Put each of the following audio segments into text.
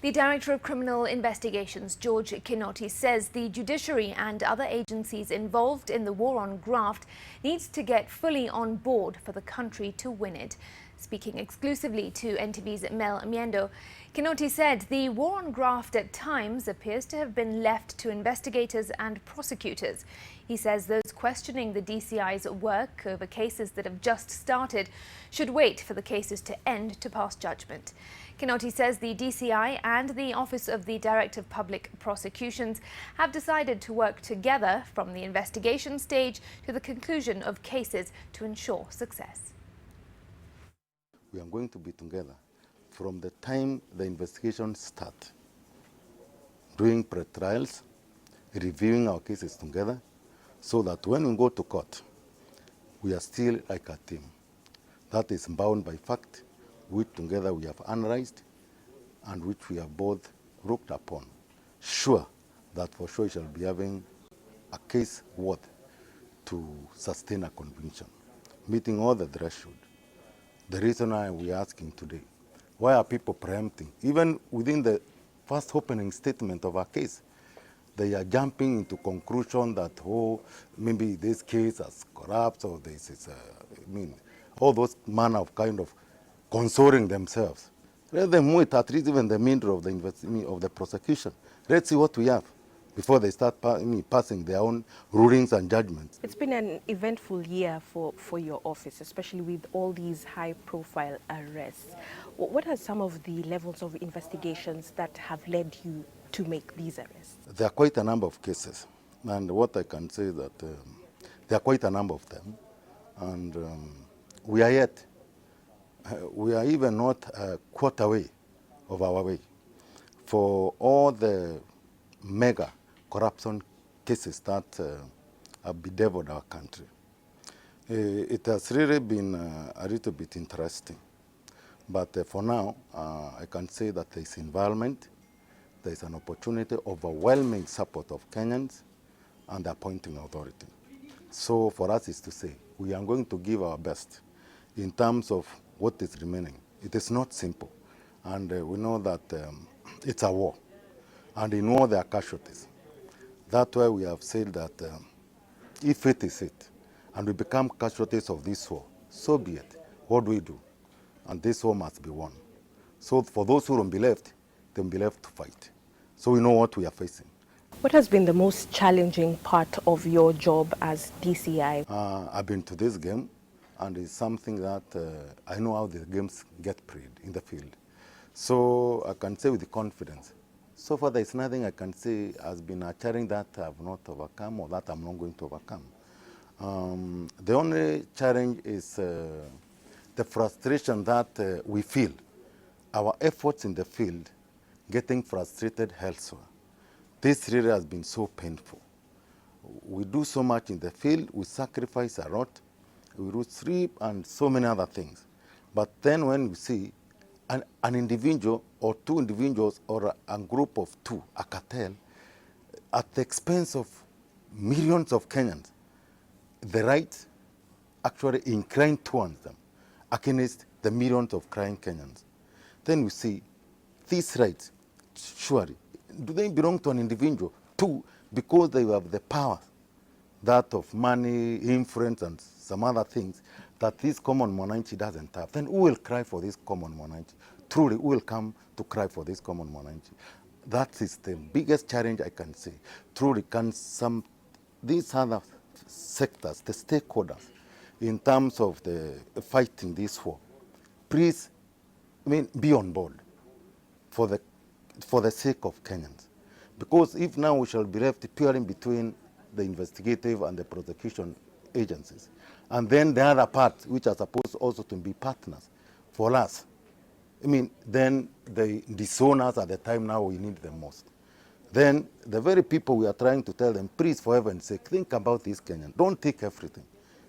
The Director of Criminal Investigations, George Kinoti, says the judiciary and other agencies involved in the war on graft needs to get fully on board for the country to win it. Speaking exclusively to NTV's Myendo, Kinoti said the war on graft at times appears to have been left to investigators and prosecutors. He says those questioning the DCI's work over cases that have just started should wait for the cases to end to pass judgment. Kinoti says the DCI and the Office of the Director of Public Prosecutions have decided to work together from the investigation stage to the conclusion of cases to ensure success. We are going to be together from the time the investigation starts, doing pre-trials, reviewing our cases together, so that when we go to court, we are still like a team. That is bound by fact, which together we have analyzed and which we have both looked upon. Sure that for sure we shall be having a case worth to sustain a conviction, meeting all the threshold. The reason why we are asking today, why are people preempting? Even within the first opening statement of our case, they are jumping into conclusion that, oh, maybe this case is corrupt, or this is, all those manner of kind of consoling themselves. Let them wait, at least even the middle of the prosecution. Let's see what we have before they start passing their own rulings and judgments. It's been an eventful year for your office, especially with all these high-profile arrests. What are some of the levels of investigations that have led you to make these arrests? There are quite a number of cases, and what I can say is that there are quite a number of them, and we are yet, we are even not a quarter way of our way for all the mega corruption cases that have bedeviled our country. It has really been a little bit interesting, but for now, I can say that there is involvement, there is an opportunity, overwhelming support of Kenyans and the appointing authority. So for us is to say, we are going to give our best in terms of what is remaining. It is not simple, and we know that it's a war, and in war there are casualties. That's why we have said that if it is it, and we become casualties of this war, so be it. What do we do? And this war must be won. So for those who don't be left, they'll be left to fight. So we know what we are facing. What has been the most challenging part of your job as DCI? I've been to this game, and it's something that I know how the games get played in the field. So I can say with confidence, so far there is nothing I can say has been a challenge that I have not overcome or that I'm not going to overcome. The only challenge is the frustration that we feel, our efforts in the field getting frustrated elsewhere. This really has been so painful. We do so much in the field, we sacrifice a lot, we lose sleep and so many other things. But then when we see an individual or two individuals or a group of two, a cartel, at the expense of millions of Kenyans, the right actually incline towards them against the millions of crying Kenyans. Then we see these rights, surely, do they belong to an individual? Two, because they have the power, that of money, influence, and some other things that this common monarchy doesn't have. Then who will cry for this common monarchy? Truly, who will come to cry for this common monarchy? That is the biggest challenge I can say. Truly, can these other sectors, the stakeholders, in terms of the fighting this war, please, be on board for the sake of Kenyans. Because if now we shall be left purely between the investigative and the prosecution agencies, and then the other part, which are supposed also to be partners for us, then they disown us at the time now we need them most. Then the very people we are trying to tell them, please, for heaven's sake, think about this Kenyan. Don't take everything.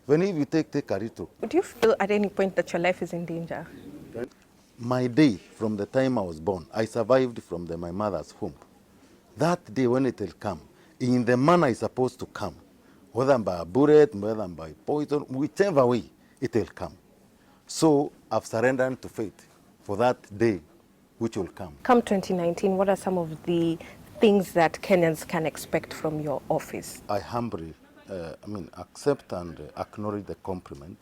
When if you take a little. Do you feel at any point that your life is in danger? My day, from the time I was born, I survived from my mother's womb. That day when it will come, in the manner it's supposed to come, whether by a bullet, whether by poison, whichever way it will come. So I've surrendered to fate for that day which will come. Come 2019, what are some of the things that Kenyans can expect from your office? I humbly accept and acknowledge the compliment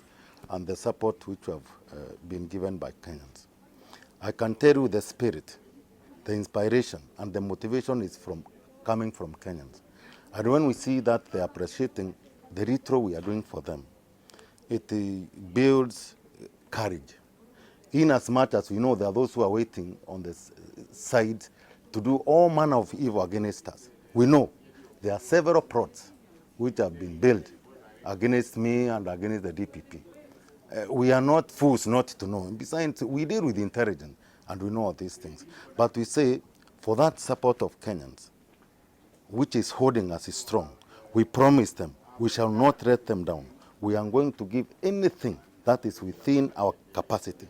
and the support which have been given by Kenyans. I can tell you the spirit, the inspiration, and the motivation is coming from Kenyans. And when we see that they are appreciating the retro we are doing for them, it builds courage. In as much as we know there are those who are waiting on the side to do all manner of evil against us. We know there are several plots which have been built against me and against the DPP. We are not fools not to know. Besides, we deal with intelligence and we know all these things. But we say, for that support of Kenyans, which is holding us strong, we promise them we shall not let them down. We are going to give anything that is within our capacity